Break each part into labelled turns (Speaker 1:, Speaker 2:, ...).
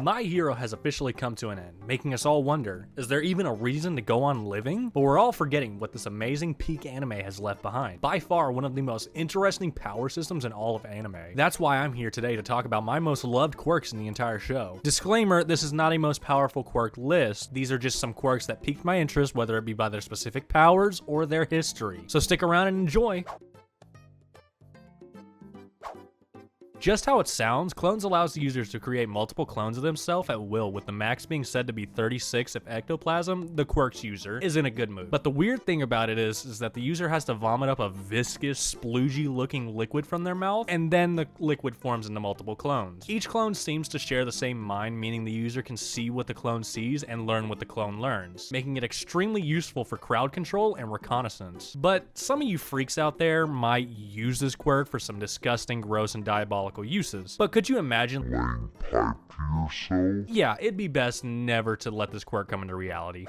Speaker 1: My hero has officially come to an end, making us all wonder, is there even a reason to go on living? But we're all forgetting what this amazing peak anime has left behind. By far, one of the most interesting power systems in all of anime. That's why I'm here today to talk about my most loved quirks in the entire show. Disclaimer, this is not a most powerful quirk list. These are just some quirks that piqued my interest, whether it be by their specific powers or their history. So stick around and enjoy. Just how it sounds, clones allows the users to create multiple clones of themselves at will, with the max being said to be 36 if ectoplasm. The Quirks user is in a good mood. But the weird thing about it is that the user has to vomit up a viscous, sploogey looking liquid from their mouth, and then the liquid forms into multiple clones. Each clone seems to share the same mind, meaning the user can see what the clone sees and learn what the clone learns, making it extremely useful for crowd control and reconnaissance. But some of you freaks out there might use this quirk for some disgusting, gross, and diabolical uses. But could you imagine
Speaker 2: laying pipe to yourself?
Speaker 1: Yeah, it'd be best never to let this quirk come into reality.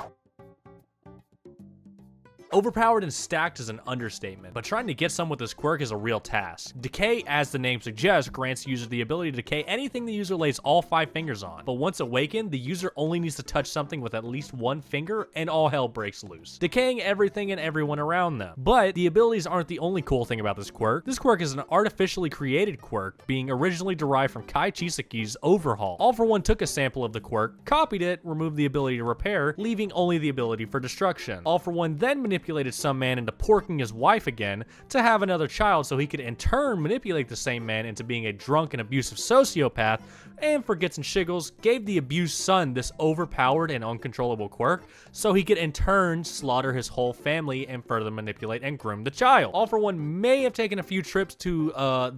Speaker 1: Overpowered and stacked is an understatement, but trying to get some with this quirk is a real task. Decay, as the name suggests, grants users the ability to decay anything the user lays all 5 fingers on. But once awakened, the user only needs to touch something with at least 1 finger and all hell breaks loose, decaying everything and everyone around them. But the abilities aren't the only cool thing about this quirk. This quirk is an artificially created quirk, being originally derived from Kai Chisaki's Overhaul. All for One took a sample of the quirk, copied it, removed the ability to repair, leaving only the ability for destruction. All for One then manipulated some man into porking his wife again to have another child so he could in turn manipulate the same man into being a drunk and abusive sociopath, and for gets and shiggles, gave the abused son this overpowered and uncontrollable quirk so he could in turn slaughter his whole family and further manipulate and groom the child. All for One may have taken a few trips to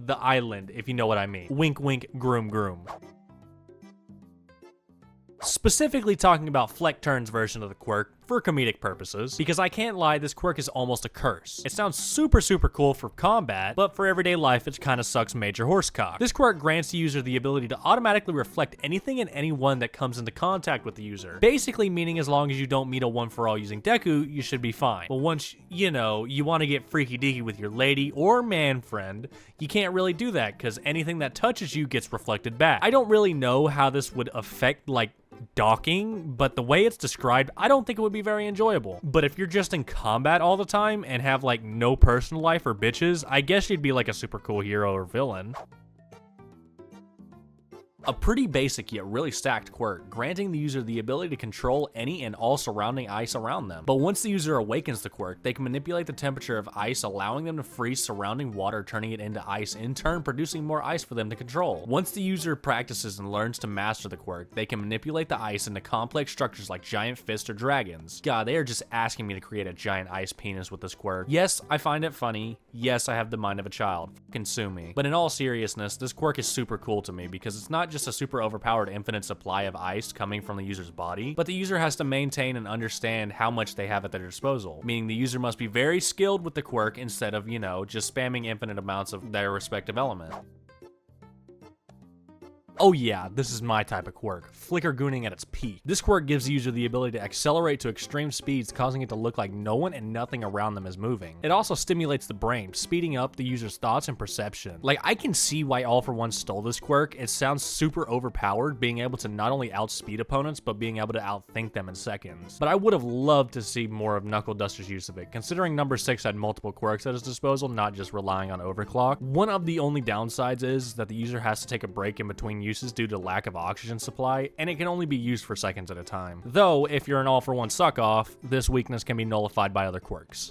Speaker 1: the island, if you know what I mean. Wink wink, groom groom. Specifically talking about Fleck Turn's version of the quirk for comedic purposes, because I can't lie, this quirk is almost a curse. It sounds super cool for combat, but for everyday life it kinda sucks major horsecock. This quirk grants the user the ability to automatically reflect anything and anyone that comes into contact with the user. Basically meaning as long as you don't meet a one for all using Deku, you should be fine. But once, you know, you want to get freaky deaky with your lady or man friend, you can't really do that, because anything that touches you gets reflected back. I don't really know how this would affect, like, docking, but the way it's described, I don't think it would be very enjoyable. But if you're just in combat all the time and have like no personal life or bitches, I guess you'd be like a super cool hero or villain. A pretty basic yet really stacked quirk, granting the user the ability to control any and all surrounding ice around them. But once the user awakens the quirk, they can manipulate the temperature of ice, allowing them to freeze surrounding water, turning it into ice, in turn producing more ice for them to control. Once the user practices and learns to master the quirk, they can manipulate the ice into complex structures like giant fists or dragons. God, they are just asking me to create a giant ice penis with this quirk. Yes, I find it funny. Yes, I have the mind of a child. Consume me. But in all seriousness, this quirk is super cool to me because it's not just a super overpowered infinite supply of ice coming from the user's body, but the user has to maintain and understand how much they have at their disposal, meaning the user must be very skilled with the quirk instead of, you know, just spamming infinite amounts of their respective element. Oh yeah, this is my type of quirk, flicker gooning at its peak. This quirk gives the user the ability to accelerate to extreme speeds, causing it to look like no one and nothing around them is moving. It also stimulates the brain, speeding up the user's thoughts and perception. Like, I can see why All for One stole this quirk. It sounds super overpowered, being able to not only outspeed opponents, but being able to outthink them in seconds. But I would have loved to see more of Knuckle Duster's use of it, considering number 6 had multiple quirks at his disposal, not just relying on overclock. One of the only downsides is that the user has to take a break in between uses due to lack of oxygen supply, and it can only be used for seconds at a time. Though, if you're an All for One suck-off, this weakness can be nullified by other quirks.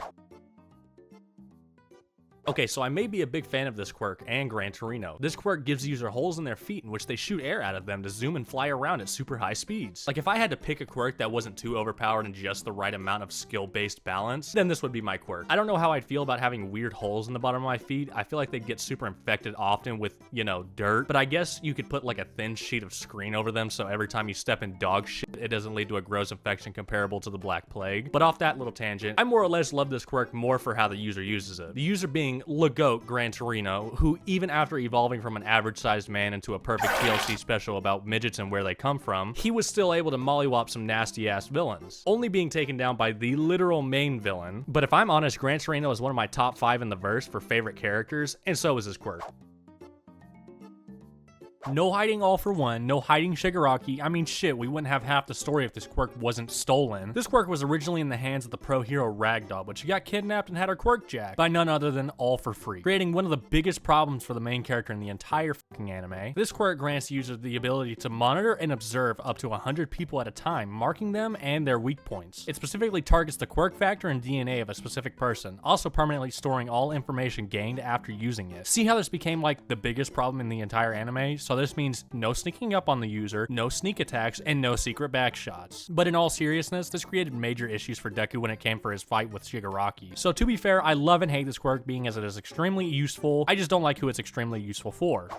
Speaker 1: Okay, so I may be a big fan of this quirk and Gran Torino. This quirk gives the user holes in their feet in which they shoot air out of them to zoom and fly around at super high speeds. Like, if I had to pick a quirk that wasn't too overpowered and just the right amount of skill-based balance, then this would be my quirk. I don't know how I'd feel about having weird holes in the bottom of my feet. I feel like they'd get super infected often with, you know, dirt, but I guess you could put like a thin sheet of screen over them so every time you step in dog shit, it doesn't lead to a gross infection comparable to the Black Plague. But off that little tangent, I more or less love this quirk more for how the user uses it. The user being LeGoat Gran Torino, who even after evolving from an average-sized man into a perfect TLC special about midgets and where they come from, he was still able to mollywop some nasty-ass villains, only being taken down by the literal main villain. But if I'm honest, Gran Torino is one of my top 5 in the verse for favorite characters, and so is his quirk. No hiding all for one, no hiding Shigaraki. I mean shit, we wouldn't have half the story if this quirk wasn't stolen. This quirk was originally in the hands of the pro hero Ragdoll, but she got kidnapped and had her quirk jacked by none other than All for Free, creating one of the biggest problems for the main character in the entire fucking anime. This quirk grants users the ability to monitor and observe up to 100 people at a time, marking them and their weak points. It specifically targets the quirk factor and DNA of a specific person, also permanently storing all information gained after using it. See how this became like the biggest problem in the entire anime? So this means no sneaking up on the user, no sneak attacks, and no secret backshots. But in all seriousness, this created major issues for Deku when it came for his fight with Shigaraki. So to be fair, I love and hate this quirk being as it is extremely useful. I just don't like who it's extremely useful for.